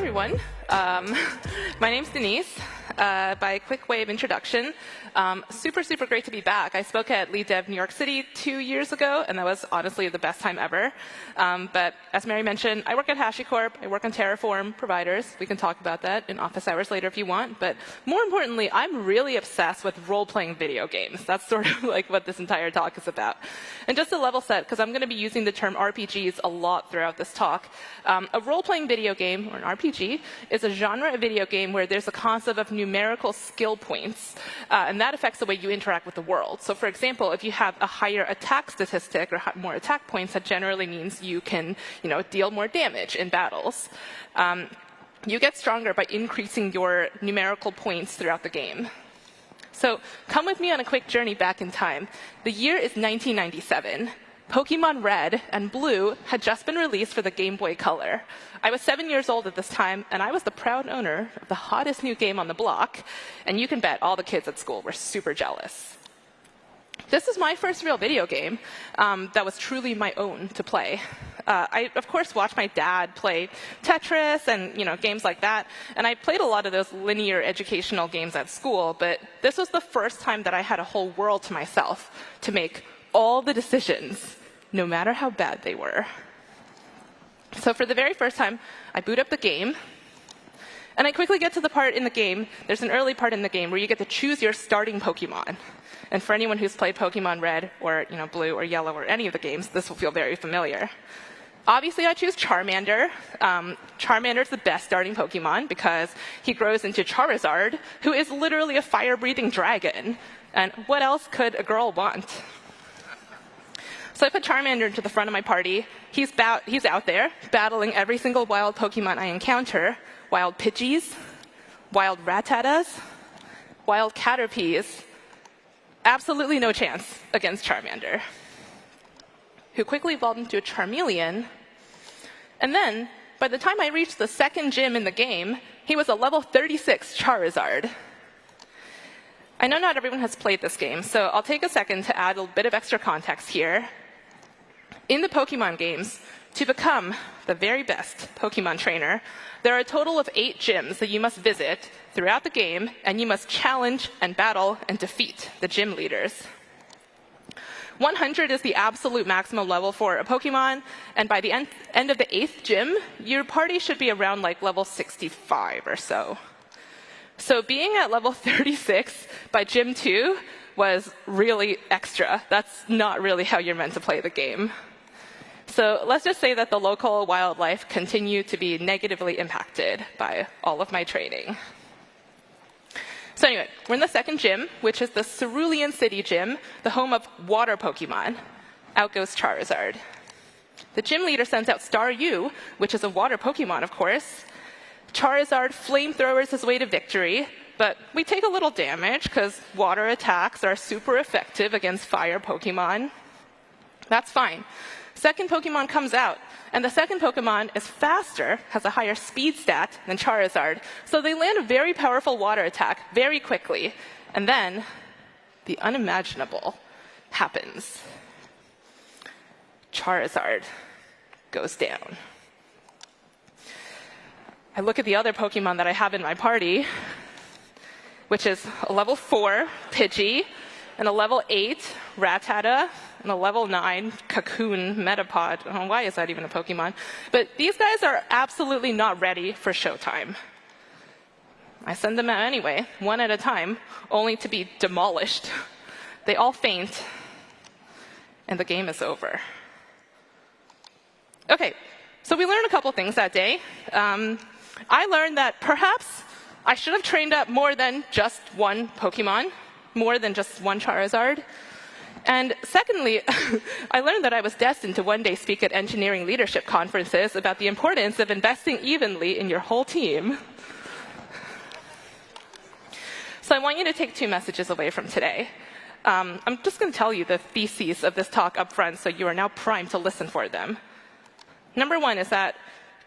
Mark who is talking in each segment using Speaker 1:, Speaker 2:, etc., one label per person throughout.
Speaker 1: everyone. My name's Denise. By a quick way of introduction, super great to be back. I spoke at LeadDev New York City 2 years ago, and that was honestly the best time ever. But as Mary mentioned, I work at HashiCorp. I work on Terraform providers. We can talk about that in office hours later if you want. But more importantly, I'm really obsessed with role-playing video games. That's sort of like what this entire talk is about. And just to level set, because I'm going to be using the term RPGs a lot throughout this talk, a role-playing video game, or an RPG, is a genre of video game where there's a concept of numerical skill points, and that affects the way you interact with the world. So for example, if you have a higher attack statistic or more attack points, that generally means you can deal more damage in battles. You get stronger by increasing your numerical points throughout the game. So come with me on a quick journey back in time. The year is 1997. Pokemon Red and Blue had just been released for the Game Boy Color. I was 7 years old at this time, and I was the proud owner of the hottest new game on the block. And you can bet all the kids at school were super jealous. This is my first real video game that was truly my own to play. I, of course, watched my dad play Tetris and games like that. And I played a lot of those linear educational games at school. But this was the first time that I had a whole world to myself to make all the decisions, no matter how bad they were. So for the very first time, I boot up the game. And I quickly get to the part in the game. There's an early part in the game where you get to choose your starting Pokemon. And for anyone who's played Pokemon Red or Blue or Yellow or any of the games, this will feel very familiar. Obviously, I choose Charmander. Charmander's the best starting Pokemon because he grows into Charizard, who is literally a fire-breathing dragon. And what else could a girl want? So I put Charmander into the front of my party. He's out there battling every single wild Pokemon I encounter. Wild Pidgeys, wild Rattatas, wild Caterpies. Absolutely no chance against Charmander, who quickly evolved into a Charmeleon. And then, by the time I reached the second gym in the game, he was a level 36 Charizard. I know not everyone has played this game, so I'll take a second to add a bit of extra context here. In the Pokemon games, to become the very best Pokemon trainer, there are a total of 8 gyms that you must visit throughout the game, and you must challenge and battle and defeat the gym leaders. 100 is the absolute maximum level for a Pokemon, and by the end of the 8th gym, your party should be around level 65 or so. So being at level 36 by gym 2 was really extra. That's not really how you're meant to play the game. So let's just say that the local wildlife continued to be negatively impacted by all of my training. So anyway, we're in the second gym, which is the Cerulean City Gym, the home of water Pokemon. Out goes Charizard. The gym leader sends out Staryu, which is a water Pokemon, of course. Charizard flamethrowers his way to victory, but we take a little damage because water attacks are super effective against fire Pokemon. That's fine. Second Pokemon comes out, and the second Pokemon is faster, has a higher speed stat than Charizard, so they land a very powerful water attack very quickly. And then the unimaginable happens. Charizard goes down. I look at the other Pokemon that I have in my party, which is a level 4 Pidgey, and a level 8 Rattata, and a level 9 Cocoon Metapod. Oh, why is that even a Pokemon? But these guys are absolutely not ready for showtime. I send them out anyway, one at a time, only to be demolished. They all faint, and the game is over. OK, so we learned a couple things that day. I learned that perhaps I should have trained up more than just one Pokemon, more than just one Charizard. And secondly, I learned that I was destined to one day speak at engineering leadership conferences about the importance of investing evenly in your whole team. So I want you to take 2 messages away from today. I'm just going to tell you the theses of this talk up front, so you are now primed to listen for them. Number 1 is that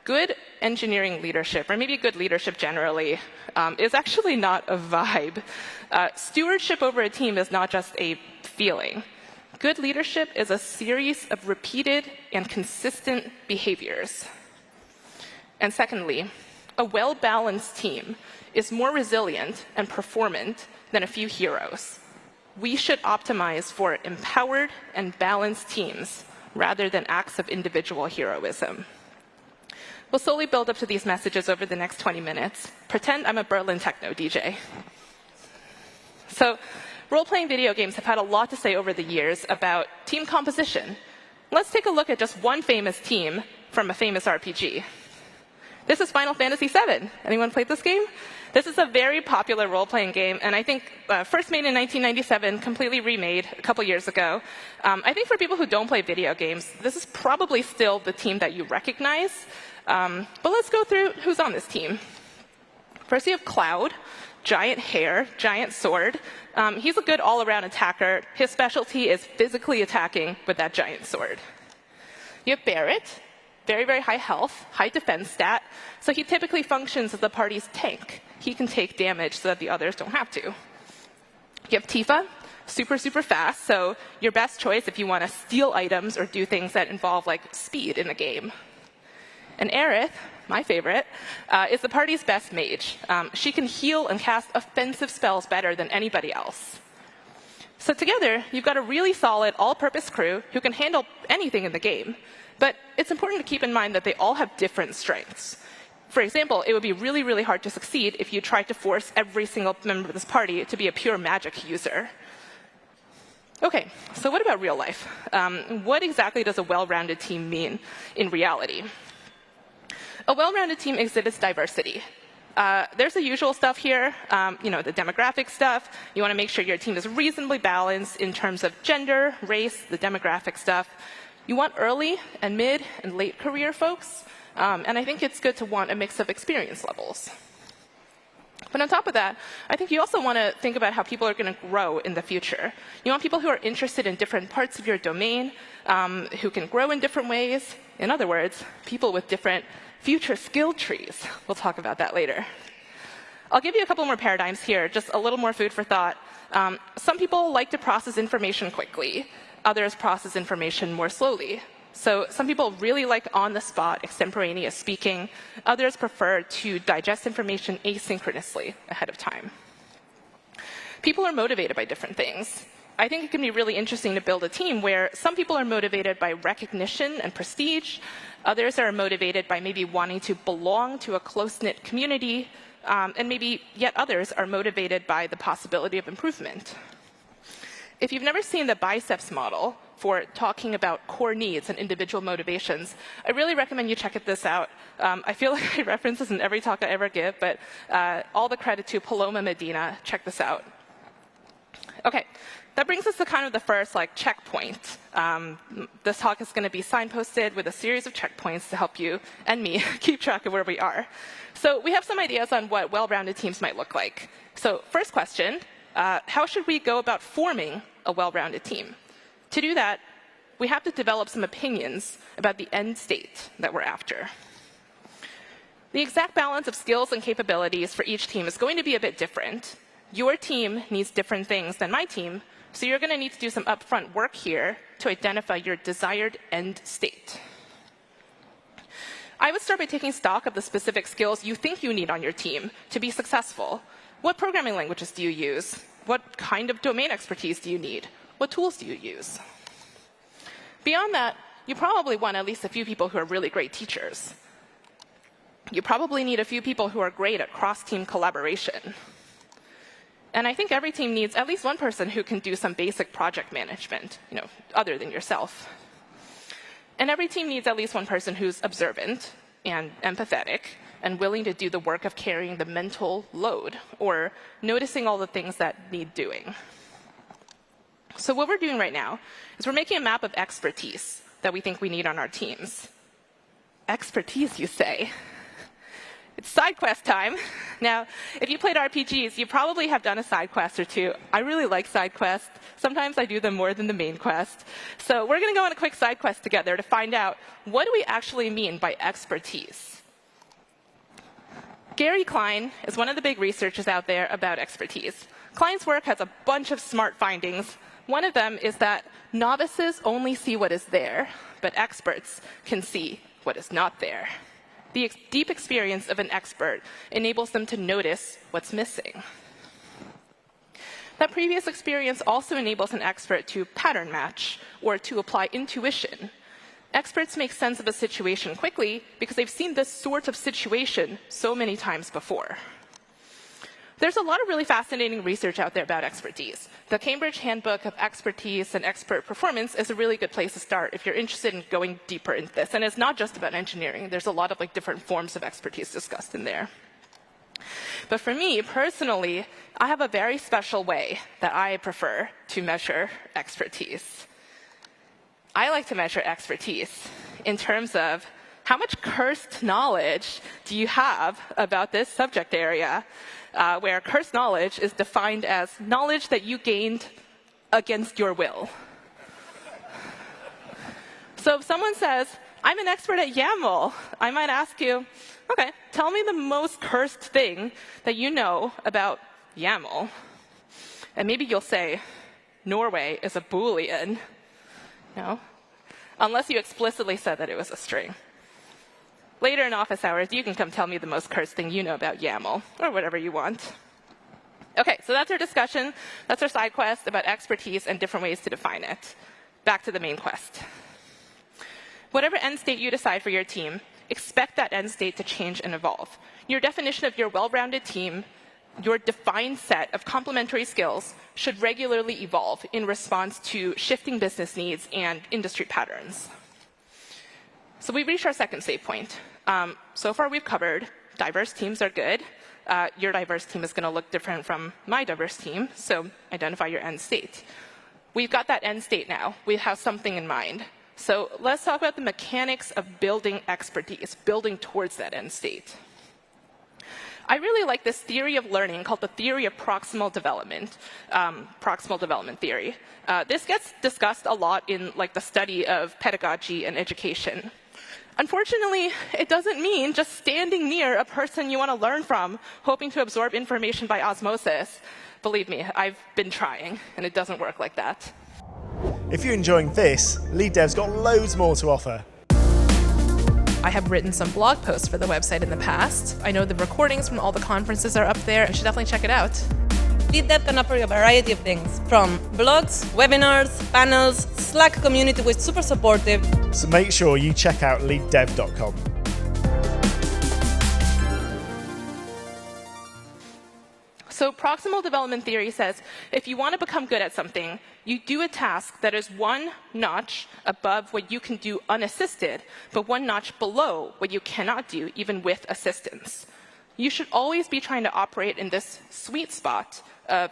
Speaker 1: good engineering leadership, or maybe good leadership generally, is actually not a vibe. Stewardship over a team is not just a feeling. Good leadership is a series of repeated and consistent behaviors. And secondly, A well-balanced team is more resilient and performant than a few heroes. We should optimize for empowered and balanced teams rather than acts of individual heroism. We'll slowly build up to these messages over the next 20 minutes. Pretend I'm a Berlin techno DJ. So, role-playing video games have had a lot to say over the years about team composition. Let's take a look at just one famous team from a famous RPG. This is Final Fantasy VII. Anyone played this game? This is a very popular role-playing game, and I think first made in 1997, completely remade a couple years ago. I think for people who don't play video games, this is probably still the team that you recognize. But let's go through who's on this team. First, you have Cloud, giant hair, giant sword. He's a good all-around attacker. His specialty is physically attacking with that giant sword. You have Barrett, very, very high health, high defense stat. So he typically functions as the party's tank. He can take damage so that the others don't have to. You have Tifa, super, super fast. So your best choice if you want to steal items or do things that involve like speed in the game. And Aerith, my favorite, is the party's best mage. She can heal and cast offensive spells better than anybody else. So together, you've got a really solid all-purpose crew who can handle anything in the game. But it's important to keep in mind that they all have different strengths. For example, it would be really, really hard to succeed if you tried to force every single member of this party to be a pure magic user. OK, so what about real life? What exactly does a well-rounded team mean in reality? A well-rounded team exhibits diversity. There's the usual stuff here, the demographic stuff. You want to make sure your team is reasonably balanced in terms of gender, race, the demographic stuff. You want early and mid and late career folks. And I think it's good to want a mix of experience levels. But on top of that, I think you also want to think about how people are going to grow in the future. You want people who are interested in different parts of your domain, who can grow in different ways. In other words, people with different future skill trees. We'll talk about that later. I'll give you a couple more paradigms here, just a little more food for thought. Some people like to process information quickly. Others process information more slowly. So some people really like on-the-spot, extemporaneous speaking. Others prefer to digest information asynchronously ahead of time. People are motivated by different things. I think it can be really interesting to build a team where some people are motivated by recognition and prestige. Others are motivated by maybe wanting to belong to a close-knit community. And maybe yet others are motivated by the possibility of improvement. If you've never seen the biceps model for talking about core needs and individual motivations, I really recommend you check this out. I feel like I reference this in every talk I ever give, but all the credit to Paloma Medina. Check this out. OK, that brings us to kind of the first checkpoint. This talk is going to be signposted with a series of checkpoints to help you and me keep track of where we are. So we have some ideas on what well-rounded teams might look like. So first question. How should we go about forming a well-rounded team? To do that, we have to develop some opinions about the end state that we're after. The exact balance of skills and capabilities for each team is going to be a bit different. Your team needs different things than my team, so you're going to need to do some upfront work here to identify your desired end state. I would start by taking stock of the specific skills you think you need on your team to be successful. What programming languages do you use? What kind of domain expertise do you need? What tools do you use? Beyond that, you probably want at least a few people who are really great teachers. You probably need a few people who are great at cross-team collaboration. And I think every team needs at least one person who can do some basic project management, other than yourself. And every team needs at least one person who's observant and empathetic and willing to do the work of carrying the mental load or noticing all the things that need doing. So what we're doing right now is we're making a map of expertise that we think we need on our teams. Expertise, you say? It's side quest time. Now, if you played RPGs, you probably have done a side quest or two. I really like side quests. Sometimes I do them more than the main quest. So we're going to go on a quick side quest together to find out what do we actually mean by expertise. Gary Klein is one of the big researchers out there about expertise. Klein's work has a bunch of smart findings. One of them is that novices only see what is there, but experts can see what is not there. The deep experience of an expert enables them to notice what's missing. That previous experience also enables an expert to pattern match or to apply intuition. Experts make sense of a situation quickly because they've seen this sort of situation so many times before. There's a lot of really fascinating research out there about expertise. The Cambridge Handbook of Expertise and Expert Performance is a really good place to start if you're interested in going deeper into this. And it's not just about engineering. There's a lot of different forms of expertise discussed in there. But for me, personally, I have a very special way that I prefer to measure expertise. I like to measure expertise in terms of how much cursed knowledge do you have about this subject area, where cursed knowledge is defined as knowledge that you gained against your will. So if someone says, I'm an expert at YAML, I might ask you, OK, tell me the most cursed thing that you know about YAML. And maybe you'll say, Norway is a Boolean. No? Unless you explicitly said that it was a string. Later in office hours, you can come tell me the most cursed thing you know about YAML, or whatever you want. OK, so that's our discussion. That's our side quest about expertise and different ways to define it. Back to the main quest. Whatever end state you decide for your team, expect that end state to change and evolve. Your definition of your well-rounded team, your defined set of complementary skills, should regularly evolve in response to shifting business needs and industry patterns. So we've reached our second save point. So far, we've covered diverse teams are good. Your diverse team is going to look different from my diverse team, so identify your end state. We've got that end state now. We have something in mind. So let's talk about the mechanics of building expertise, building towards that end state. I really like this theory of learning called the theory of proximal development theory. This gets discussed a lot in the study of pedagogy and education. Unfortunately, it doesn't mean just standing near a person you want to learn from, hoping to absorb information by osmosis. Believe me, I've been trying, and it doesn't work like that.
Speaker 2: If you're enjoying this, LeadDev's got loads more to offer.
Speaker 3: I have written some blog posts for the website in the past. I know the recordings from all the conferences are up there. You should definitely check it out.
Speaker 4: LeadDev can offer a variety of things, from blogs, webinars, panels, Slack community which is super supportive.
Speaker 2: So make sure you check out leaddev.com.
Speaker 1: So proximal development theory says if you want to become good at something, you do a task that is one notch above what you can do unassisted, but one notch below what you cannot do even with assistance. You should always be trying to operate in this sweet spot of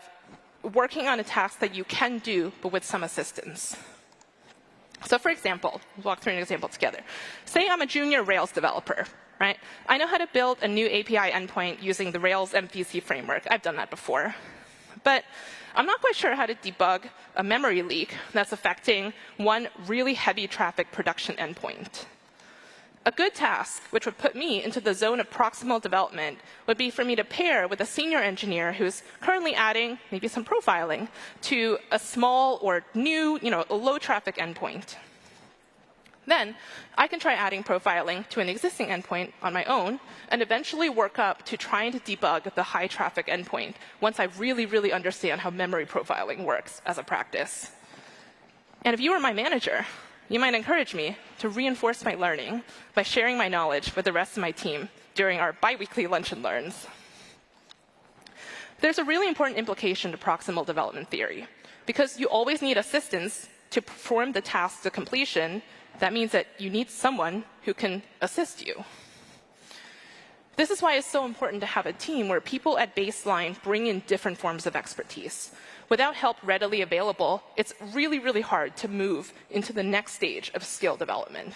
Speaker 1: working on a task that you can do, but with some assistance. So for example, we'll walk through an example together. Say I'm a junior Rails developer. Right? I know how to build a new API endpoint using the Rails MVC framework. I've done that before. But I'm not quite sure how to debug a memory leak that's affecting one really heavy traffic production endpoint. A good task, which would put me into the zone of proximal development, would be for me to pair with a senior engineer who's currently adding maybe some profiling to a small or new, a low traffic endpoint. Then I can try adding profiling to an existing endpoint on my own and eventually work up to trying to debug the high traffic endpoint once I really, really understand how memory profiling works as a practice. And if you were my manager, you might encourage me to reinforce my learning by sharing my knowledge with the rest of my team during our biweekly lunch and learns. There's a really important implication to proximal development theory. Because you always need assistance to perform the task to completion, that means that you need someone who can assist you. This is why it's so important to have a team where people at baseline bring in different forms of expertise. Without help readily available, it's really, really hard to move into the next stage of skill development.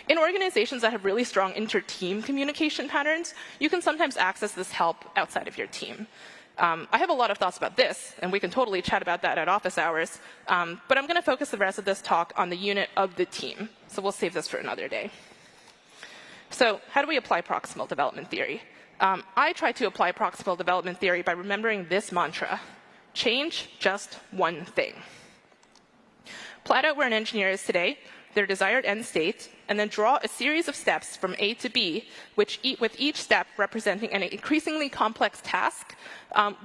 Speaker 1: In organizations that have really strong inter-team communication patterns, you can sometimes access this help outside of your team. I have a lot of thoughts about this, and we can totally chat about that at office hours. But I'm going to focus the rest of this talk on the unit of the team. So we'll save this for another day. So how do we apply proximal development theory? I try to apply proximal development theory by remembering this mantra: change just one thing. Plot out where an engineer is today, their desired end state, and then draw a series of steps from A to B, with each step representing an increasingly complex task,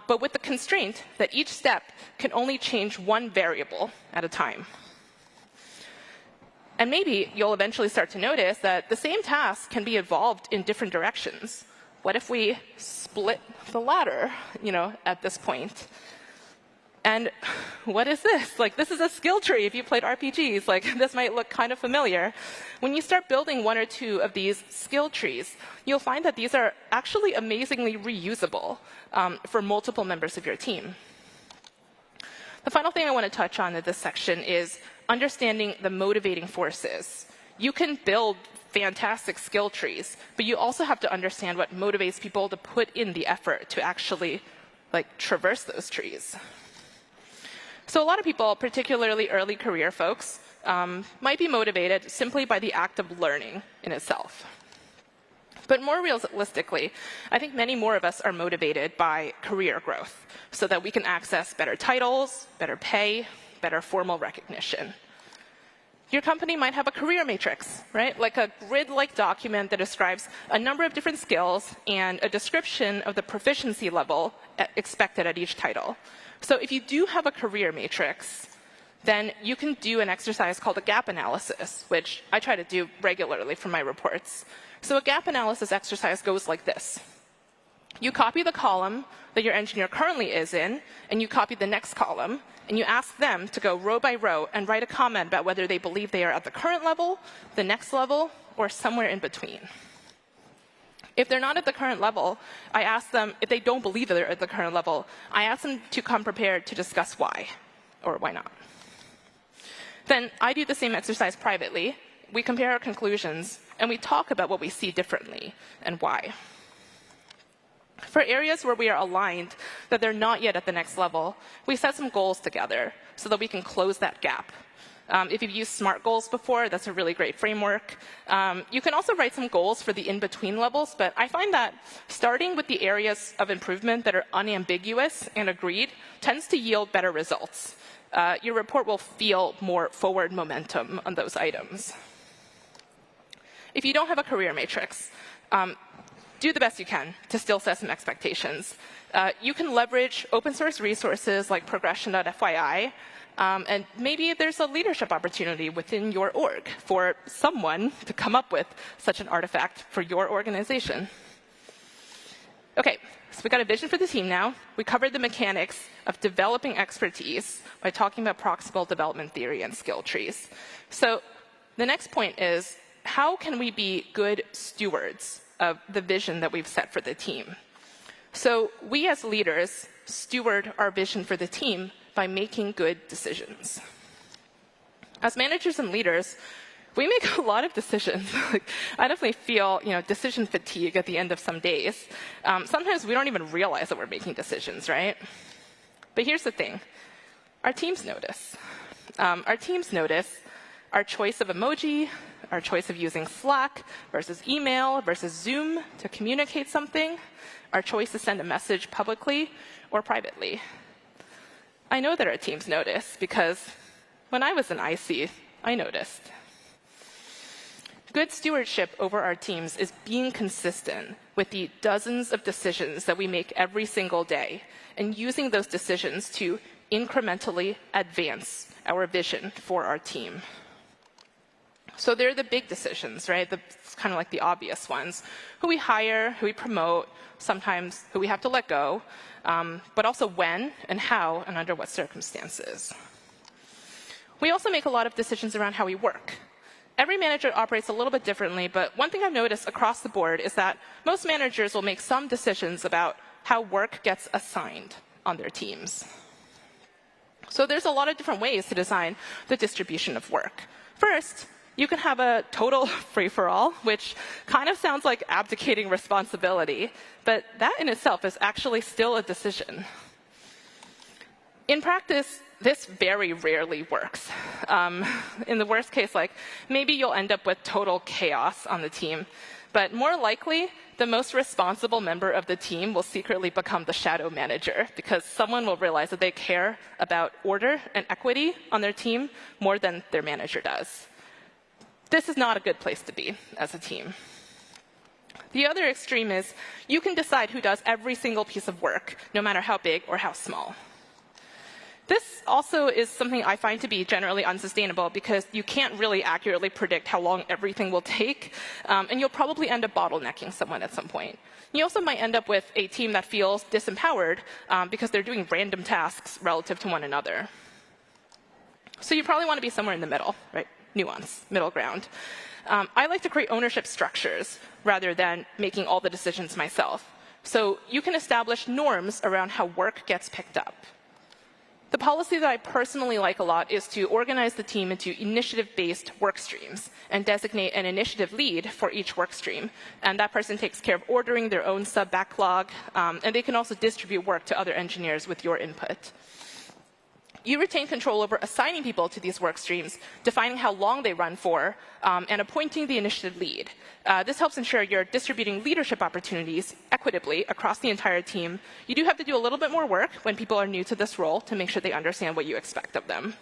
Speaker 1: but with the constraint that each step can only change one variable at a time. And maybe you'll eventually start to notice that the same task can be evolved in different directions. What if we split the ladder, at this point? And what is this? This is a skill tree if you played RPGs. This might look kind of familiar. When you start building one or two of these skill trees, you'll find that these are actually amazingly reusable for multiple members of your team. The final thing I want to touch on in this section is understanding the motivating forces. You can build fantastic skill trees, but you also have to understand what motivates people to put in the effort to actually traverse those trees. So a lot of people, particularly early career folks, might be motivated simply by the act of learning in itself. But more realistically, I think many more of us are motivated by career growth so that we can access better titles, better pay, better formal recognition. Your company might have a career matrix, right? Like a grid-like document that describes a number of different skills and a description of the proficiency level expected at each title. So if you do have a career matrix, then you can do an exercise called a gap analysis, which I try to do regularly for my reports. So a gap analysis exercise goes like this. You copy the column that your engineer currently is in, and you copy the next column, and you ask them to go row by row and write a comment about whether they believe they are at the current level, the next level, or somewhere in between. If they're not at the current level, I ask them, if they don't believe they're at the current level, I ask them to come prepared to discuss why, or why not. Then I do the same exercise privately. We compare our conclusions, and we talk about what we see differently and why. For areas where we are aligned that they're not yet at the next level, we set some goals together so that we can close that gap. If you've used SMART goals before, that's a really great framework. You can also write some goals for the in-between levels, but I find that starting with the areas of improvement that are unambiguous and agreed tends to yield better results. Your report will feel more forward momentum on those items. If you don't have a career matrix, do the best you can to still set some expectations. You can leverage open source resources like progression.fyi, and maybe there's a leadership opportunity within your org for someone to come up with such an artifact for your organization. OK, so we got a vision for the team now. We covered the mechanics of developing expertise by talking about proximal development theory and skill trees. So the next point is, how can we be good stewards of the vision that we've set for the team? So we as leaders steward our vision for the team by making good decisions. As managers and leaders, we make a lot of decisions. I definitely feel decision fatigue at the end of some days. Sometimes we don't even realize that we're making decisions, right? But here's the thing. Our teams notice. Our teams notice our choice of emoji, our choice of using Slack versus email versus Zoom to communicate something, our choice to send a message publicly or privately. I know that our teams notice because when I was an IC, I noticed. Good stewardship over our teams is being consistent with the dozens of decisions that we make every single day and using those decisions to incrementally advance our vision for our team. So they're the big decisions, right? It's kind of like the obvious ones. Who we hire, who we promote, sometimes who we have to let go, but also when and how and under what circumstances. We also make a lot of decisions around how we work. Every manager operates a little bit differently, but one thing I've noticed across the board is that most managers will make some decisions about how work gets assigned on their teams. So there's a lot of different ways to design the distribution of work. First, you can have a total free-for-all, which kind of sounds like abdicating responsibility, but that in itself is actually still a decision. In practice, this very rarely works. In the worst case, maybe you'll end up with total chaos on the team. But more likely, the most responsible member of the team will secretly become the shadow manager because someone will realize that they care about order and equity on their team more than their manager does. This is not a good place to be as a team. The other extreme is you can decide who does every single piece of work, no matter how big or how small. This also is something I find to be generally unsustainable because you can't really accurately predict how long everything will take, and you'll probably end up bottlenecking someone at some point. You also might end up with a team that feels disempowered because they're doing random tasks relative to one another. So you probably want to be somewhere in the middle, right? Nuance, middle ground. I like to create ownership structures rather than making all the decisions myself. So you can establish norms around how work gets picked up. The policy that I personally like a lot is to organize the team into initiative-based work streams and designate an initiative lead for each work stream. And that person takes care of ordering their own sub-backlog, and they can also distribute work to other engineers with your input. You retain control over assigning people to these work streams, defining how long they run for, and appointing the initiative lead. This helps ensure you're distributing leadership opportunities equitably across the entire team. You do have to do a little bit more work when people are new to this role to make sure they understand what you expect of them.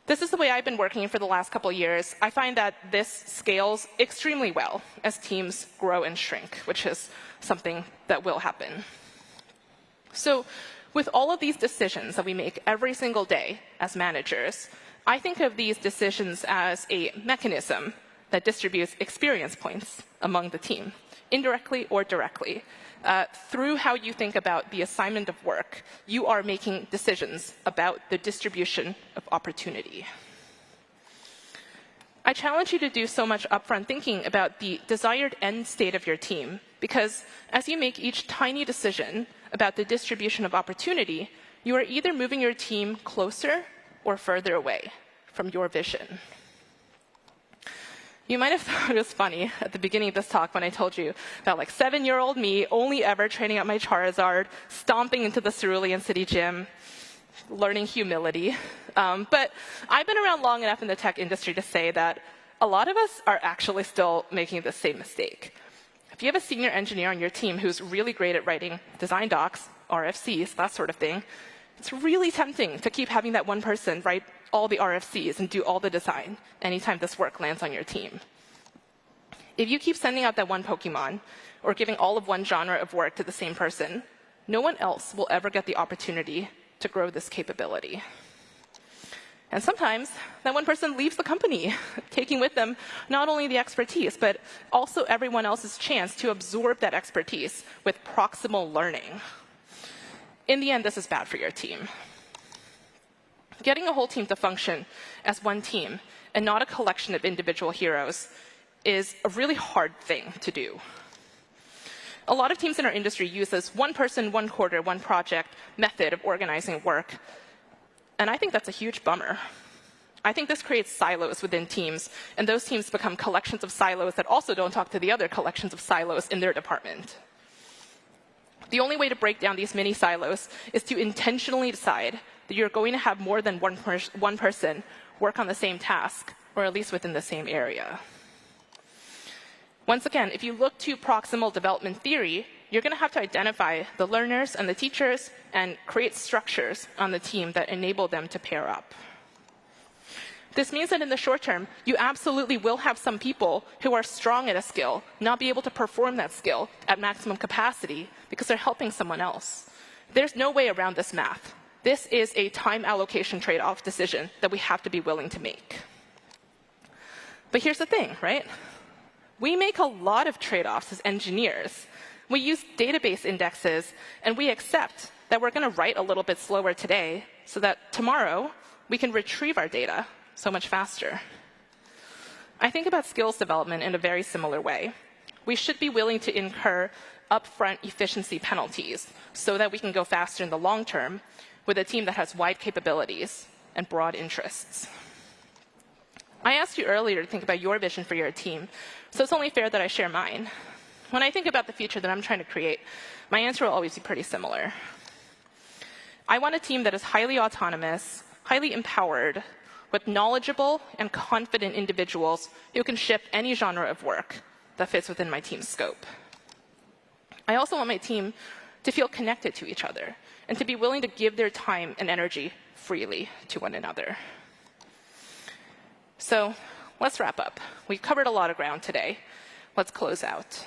Speaker 1: This is the way I've been working for the last couple of years. I find that this scales extremely well as teams grow and shrink, which is something that will happen. So, with all of these decisions that we make every single day as managers, I think of these decisions as a mechanism that distributes experience points among the team, indirectly or directly. Through how you think about the assignment of work, you are making decisions about the distribution of opportunity. I challenge you to do so much upfront thinking about the desired end state of your team, because as you make each tiny decision about the distribution of opportunity, you are either moving your team closer or further away from your vision. You might have thought it was funny at the beginning of this talk when I told you about 7-year-old me only ever training up my Charizard, stomping into the Cerulean City gym, learning humility. But I've been around long enough in the tech industry to say that a lot of us are actually still making the same mistake. If you have a senior engineer on your team who's really great at writing design docs, RFCs, that sort of thing, it's really tempting to keep having that one person write all the RFCs and do all the design anytime this work lands on your team. If you keep sending out that one Pokemon or giving all of one genre of work to the same person, no one else will ever get the opportunity to grow this capability. And sometimes that one person leaves the company, taking with them not only the expertise, but also everyone else's chance to absorb that expertise with proximal learning. In the end, this is bad for your team. Getting a whole team to function as one team and not a collection of individual heroes is a really hard thing to do. A lot of teams in our industry use this one person, one quarter, one project method of organizing work. And I think that's a huge bummer. I think this creates silos within teams, and those teams become collections of silos that also don't talk to the other collections of silos in their department. The only way to break down these mini silos is to intentionally decide that you're going to have more than one person work on the same task, or at least within the same area. Once again, if you look to proximal development theory, you're going to have to identify the learners and the teachers and create structures on the team that enable them to pair up. This means that in the short term, you absolutely will have some people who are strong at a skill not be able to perform that skill at maximum capacity because they're helping someone else. There's no way around this math. This is a time allocation trade-off decision that we have to be willing to make. But here's the thing, right? We make a lot of trade-offs as engineers. We use database indexes, and we accept that we're going to write a little bit slower today so that tomorrow we can retrieve our data so much faster. I think about skills development in a very similar way. We should be willing to incur upfront efficiency penalties so that we can go faster in the long term with a team that has wide capabilities and broad interests. I asked you earlier to think about your vision for your team, so it's only fair that I share mine. When I think about the future that I'm trying to create, my answer will always be pretty similar. I want a team that is highly autonomous, highly empowered, with knowledgeable and confident individuals who can ship any genre of work that fits within my team's scope. I also want my team to feel connected to each other and to be willing to give their time and energy freely to one another. So let's wrap up. We've covered a lot of ground today. Let's close out.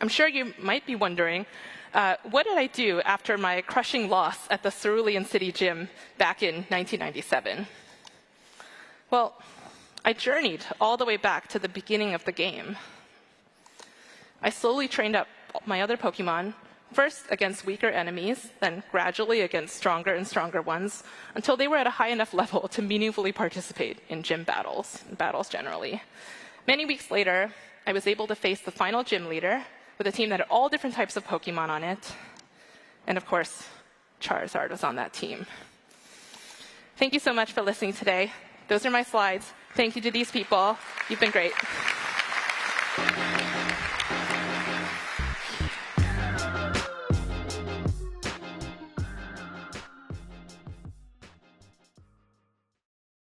Speaker 1: I'm sure you might be wondering, what did I do after my crushing loss at the Cerulean City Gym back in 1997? Well, I journeyed all the way back to the beginning of the game. I slowly trained up my other Pokemon, first against weaker enemies, then gradually against stronger and stronger ones, until they were at a high enough level to meaningfully participate in gym battles generally. Many weeks later, I was able to face the final gym leader with a team that had all different types of Pokemon on it. And of course, Charizard was on that team. Thank you so much for listening today. Those are my slides. Thank you to these people. You've been great.